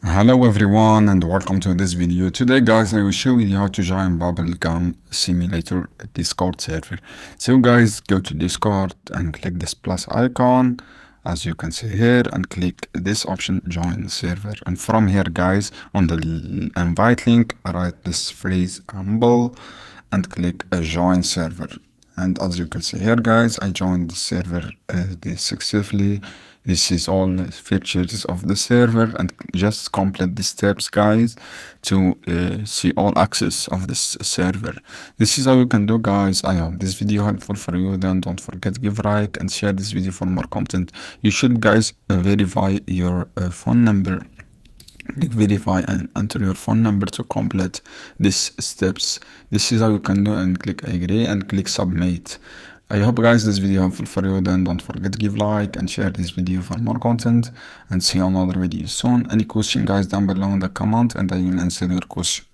Hello everyone and welcome to this video. Today guys I will show you how to join Bubblegum Simulator Discord server. So guys, go to Discord and click this plus icon as you can see here and click this option, join server, and from here guys on the invite link write this phrase humble and click join server. And as you can see here guys, I joined the server successfully. This is all the features of the server, and just complete the steps guys to see all access of this server. This is how you can do guys. I hope this video helpful for you. Then don't forget to give like and share this video for more content. You should guys verify your phone number. Click verify and enter your phone number to complete these steps. This is how you can do, and click agree and click submit. I hope guys this video helpful for you. Then don't forget to give like and share this video for more content, and see you on another video soon. Any question guys down below in the comment and I will answer your question.